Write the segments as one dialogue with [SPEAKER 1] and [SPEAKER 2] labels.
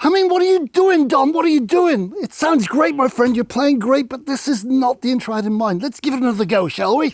[SPEAKER 1] I mean, what are you doing, Dom? What are you doing? It sounds great, my friend. You're playing great, but this is not the intro I had in mind. Let's give it another go, shall we?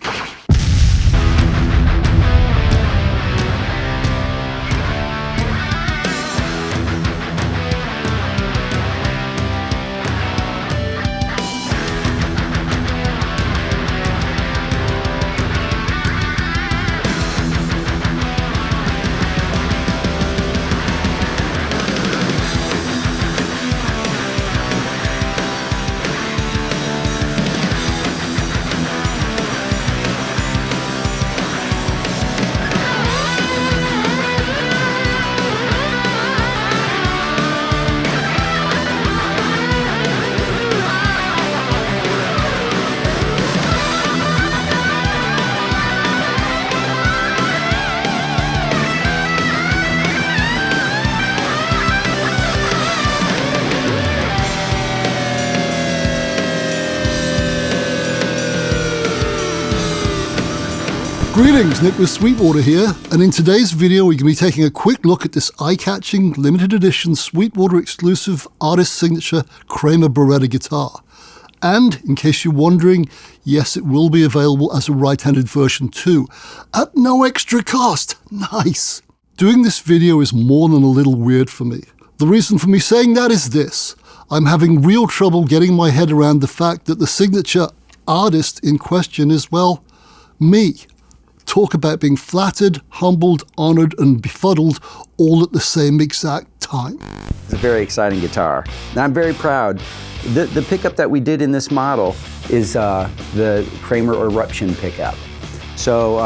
[SPEAKER 1] Greetings, Nick with Sweetwater here, and in today's video we're going to be taking a quick look at this eye-catching, limited edition Sweetwater exclusive artist signature Kramer Baretta guitar. And, in case you're wondering, yes, it will be available as a right-handed version too, at no extra cost. Nice! Doing this video is more than a little weird for me. The reason for me saying that is this: I'm having real trouble getting my head around the fact that the signature artist in question is, well, me. Talk about being flattered, humbled, honored, and befuddled all at the same exact time.
[SPEAKER 2] It's a very exciting guitar. And I'm very proud. The pickup that we did in this model is the Kramer Eruption Pickup. So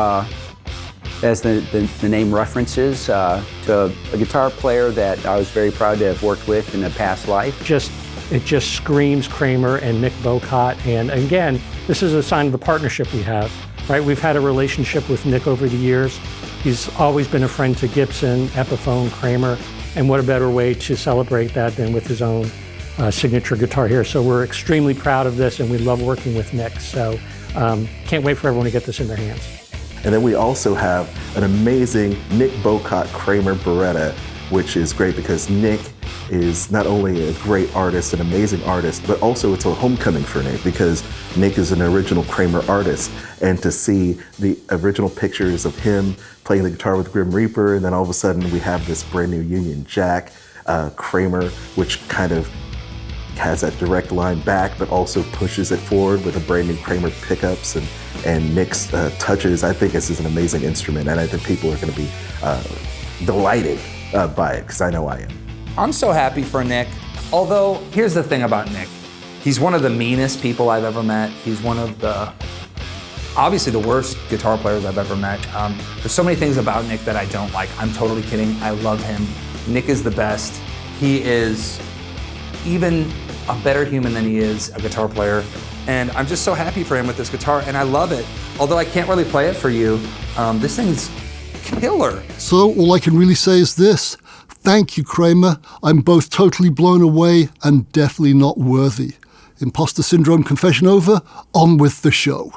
[SPEAKER 2] as the name references, to a guitar player that I was very proud to have worked with in a past life.
[SPEAKER 3] It just screams Kramer and Nick Bowcott. And again, this is a sign of the partnership we have. Right, we've had a relationship with Nick over the years. He's always been a friend to Gibson, Epiphone, Kramer, and what a better way to celebrate that than with his own signature guitar here. So we're extremely proud of this, and we love working with Nick. So can't wait for everyone to get this in their hands.
[SPEAKER 4] And then we also have an amazing Nick Bowcott Kramer Baretta, which is great because Nick is not only a great artist, an amazing artist, but also it's a homecoming for Nick because Nick is an original Kramer artist. And to see the original pictures of him playing the guitar with Grim Reaper, and then all of a sudden we have this brand new Union Jack Kramer, which kind of has that direct line back, but also pushes it forward with a brand new Kramer pickups and Nick's touches. I think this is an amazing instrument, and I think people are going to be delighted by it, because I know I am.
[SPEAKER 5] I'm so happy for Nick, although here's the thing about Nick. He's one of the meanest people I've ever met. He's one of the, obviously the worst guitar players I've ever met. There's so many things about Nick that I don't like. I'm totally kidding, I love him. Nick is the best. He is even a better human than he is a guitar player. And I'm just so happy for him with this guitar, and I love it. Although I can't really play it for you, this thing's killer.
[SPEAKER 1] So all I can really say is this: thank you, Kramer. I'm both totally blown away and definitely not worthy. Imposter syndrome confession over, on with the show.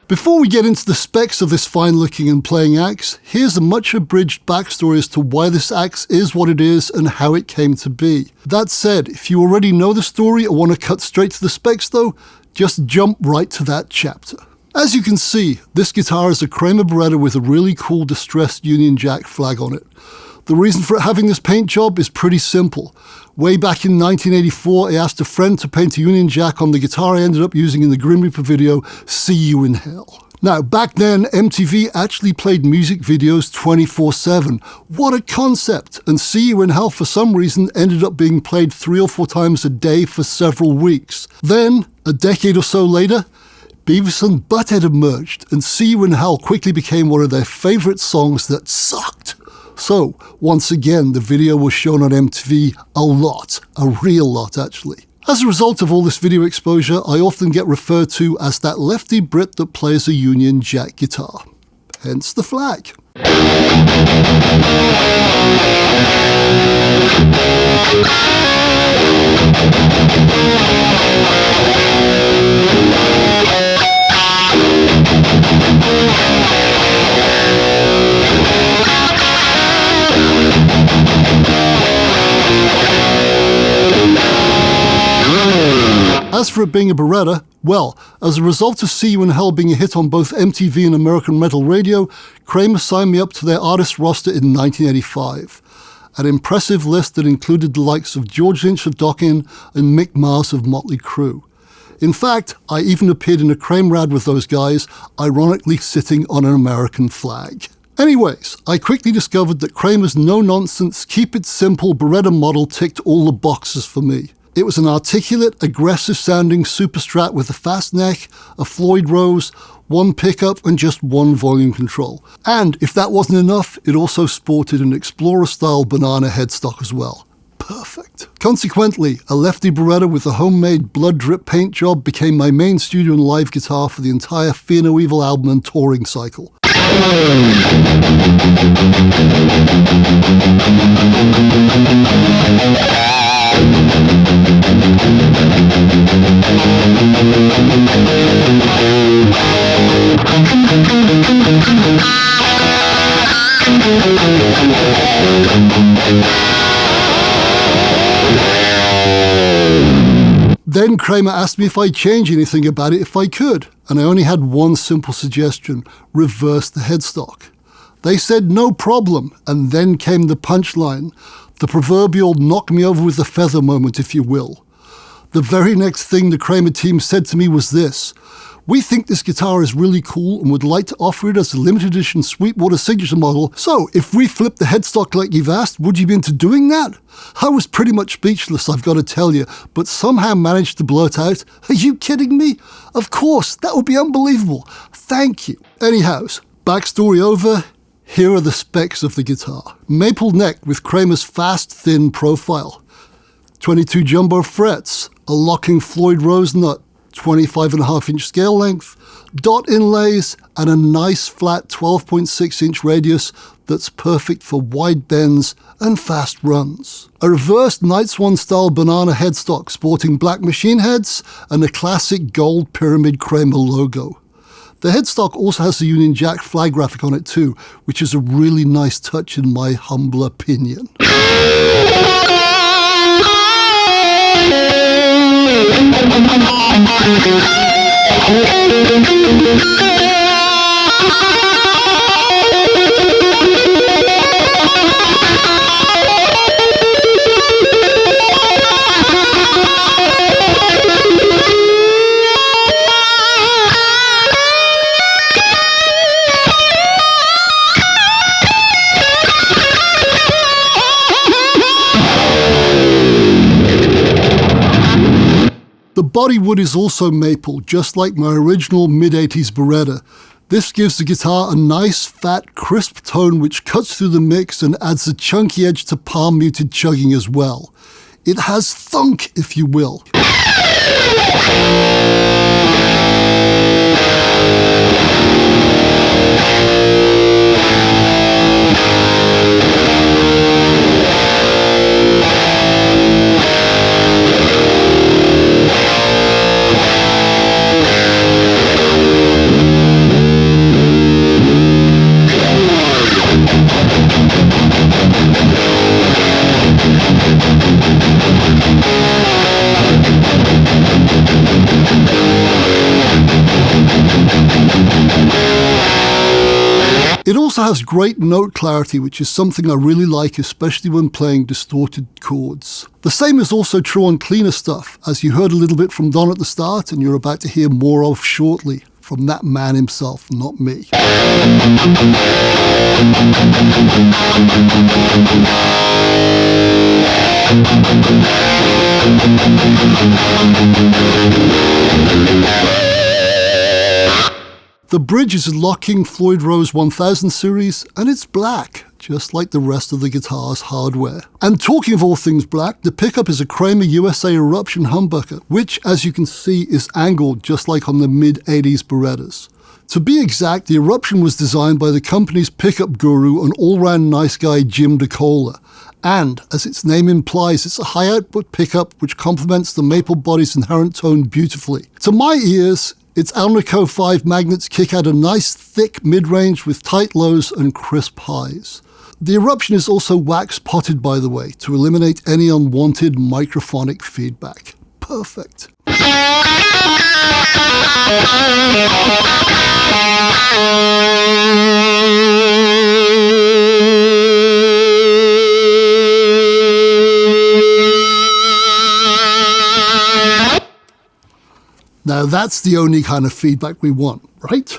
[SPEAKER 1] Before we get into the specs of this fine-looking and playing axe, here's a much abridged backstory as to why this axe is what it is and how it came to be. That said, if you already know the story or want to cut straight to the specs though, just jump right to that chapter. As you can see, this guitar is a Kramer Baretta with a really cool distressed Union Jack flag on it. The reason for it having this paint job is pretty simple. Way back in 1984, I asked a friend to paint a Union Jack on the guitar I ended up using in the Grim Reaper video, See You in Hell. Now, back then, MTV actually played music videos 24/7. What a concept! And See You in Hell, for some reason, ended up being played 3 or 4 times a day for several weeks. Then, a decade or so later, Beavis and Butthead emerged, and See You in Hell quickly became one of their favorite songs that sucked. So, once again, the video was shown on MTV a lot, a real lot actually. As a result of all this video exposure, I often get referred to as that lefty Brit that plays a Union Jack guitar. Hence the flag. for it being a Baretta? Well, as a result of See You in Hell being a hit on both MTV and American Metal Radio, Kramer signed me up to their artist roster in 1985. An impressive list that included the likes of George Lynch of Dokken and Mick Mars of Motley Crue. In fact, I even appeared in a Kramer ad with those guys, ironically sitting on an American flag. Anyways, I quickly discovered that Kramer's no-nonsense, keep-it-simple Baretta model ticked all the boxes for me. It was an articulate, aggressive-sounding super strat with a fast neck, a Floyd Rose, one pickup, and just one volume control. And if that wasn't enough, it also sported an Explorer-style banana headstock as well. Perfect. Consequently, a lefty Baretta with a homemade blood drip paint job became my main studio and live guitar for the entire Fear No Evil album and touring cycle. Then Kramer asked me if I'd change anything about it if I could, and I only had one simple suggestion: reverse the headstock. They said no problem, and then came the punchline, the proverbial knock me over with a feather moment, if you will. The very next thing the Kramer team said to me was this: "We think this guitar is really cool and would like to offer it as a limited edition Sweetwater signature model, so if we flip the headstock like you've asked, would you be into doing that?" I was pretty much speechless, I've got to tell you, but somehow managed to blurt out, "Are you kidding me? Of course, that would be unbelievable. Thank you." Anyhows, backstory over, here are the specs of the guitar. Maple neck with Kramer's fast, thin profile. 22 jumbo frets, a locking Floyd Rose nut, 25.5-inch scale length, dot inlays, and a nice flat 12.6-inch radius that's perfect for wide bends and fast runs. A reversed Night Swan style banana headstock sporting black machine heads and a classic gold pyramid Kramer logo. The headstock also has the Union Jack flag graphic on it too, which is a really nice touch in my humble opinion. The bodywood is also maple, just like my original mid-80s Baretta. This gives the guitar a nice, fat, crisp tone which cuts through the mix and adds a chunky edge to palm-muted chugging as well. It has thunk, if you will. It also has great note clarity, which is something I really like, especially when playing distorted chords. The same is also true on cleaner stuff, as you heard a little bit from Don at the start, and you're about to hear more of shortly, from that man himself, not me. The bridge is a locking Floyd Rose 1000 series, and it's black, just like the rest of the guitar's hardware. And talking of all things black, the pickup is a Kramer USA Eruption humbucker, which, as you can see, is angled just like on the mid-80s Barettas. To be exact, the Eruption was designed by the company's pickup guru and all-round nice guy Jim DeCola. And, as its name implies, it's a high-output pickup which complements the maple body's inherent tone beautifully. To my ears, its Alnico 5 magnets kick out a nice thick mid-range with tight lows and crisp highs. The Eruption is also wax potted, by the way, to eliminate any unwanted microphonic feedback. Perfect. Now that's the only kind of feedback we want, right?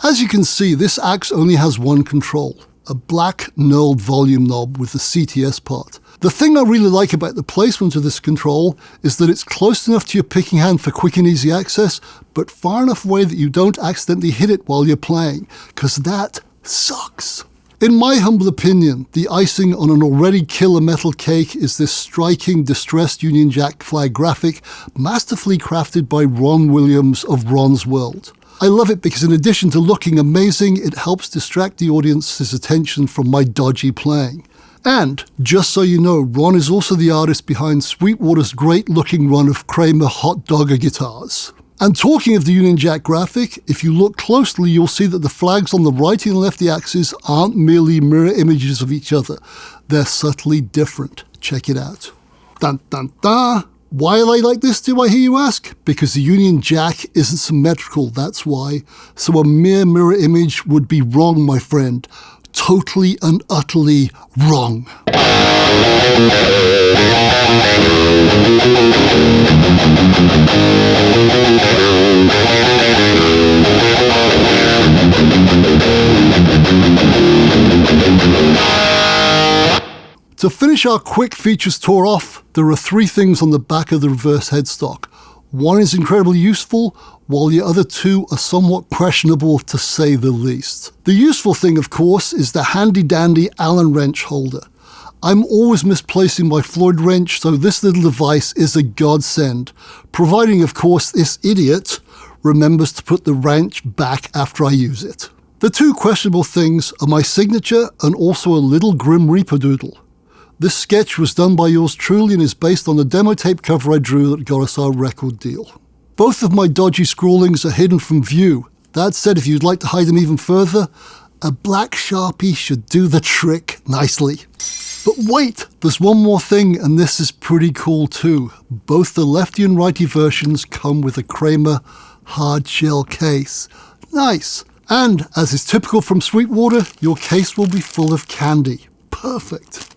[SPEAKER 1] As you can see, this axe only has one control, a black knurled volume knob with the CTS part. The thing I really like about the placement of this control is that it's close enough to your picking hand for quick and easy access, but far enough away that you don't accidentally hit it while you're playing, because that sucks. In my humble opinion, the icing on an already killer metal cake is this striking distressed Union Jack flag graphic, masterfully crafted by Ron Williams of Ron's World. I love it because in addition to looking amazing, it helps distract the audience's attention from my dodgy playing. And, just so you know, Ron is also the artist behind Sweetwater's great-looking run of Kramer hot dogger guitars. And talking of the Union Jack graphic, if you look closely, you'll see that the flags on the righty and lefty axes aren't merely mirror images of each other. They're subtly different. Check it out. Dun dun dun! Why are they like this, do I hear you ask? Because the Union Jack isn't symmetrical, that's why. So a mere mirror image would be wrong, my friend. Totally and utterly wrong. To finish our quick features tour off, there are 3 things on the back of the reverse headstock. One is incredibly useful, while the other 2 are somewhat questionable to say the least. The useful thing, of course, is the handy-dandy Allen wrench holder. I'm always misplacing my Floyd wrench, so this little device is a godsend, providing, of course, this idiot remembers to put the wrench back after I use it. The 2 questionable things are my signature and also a little Grim Reaper doodle. This sketch was done by yours truly and is based on the demo tape cover I drew that got us our record deal. Both of my dodgy scrawlings are hidden from view. That said, if you'd like to hide them even further, a black Sharpie should do the trick nicely. But wait, there's one more thing, and this is pretty cool too. Both the lefty and righty versions come with a Kramer hard shell case. Nice. And, as is typical from Sweetwater, your case will be full of candy. Perfect.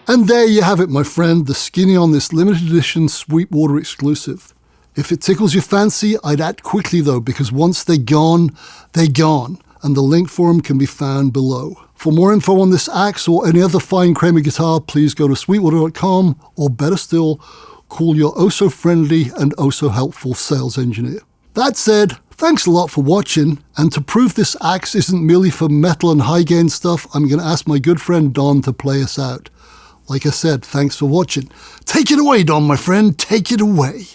[SPEAKER 1] And there you have it, my friend, the skinny on this limited edition Sweetwater exclusive. If it tickles your fancy, I'd act quickly though, because once they're gone, and the link for them can be found below. For more info on this axe or any other fine Kramer guitar, please go to sweetwater.com, or better still, call your oh-so-friendly and oh-so-helpful sales engineer. That said, thanks a lot for watching, and to prove this axe isn't merely for metal and high-gain stuff, I'm going to ask my good friend Don to play us out. Like I said, thanks for watching. Take it away, Don, my friend, take it away.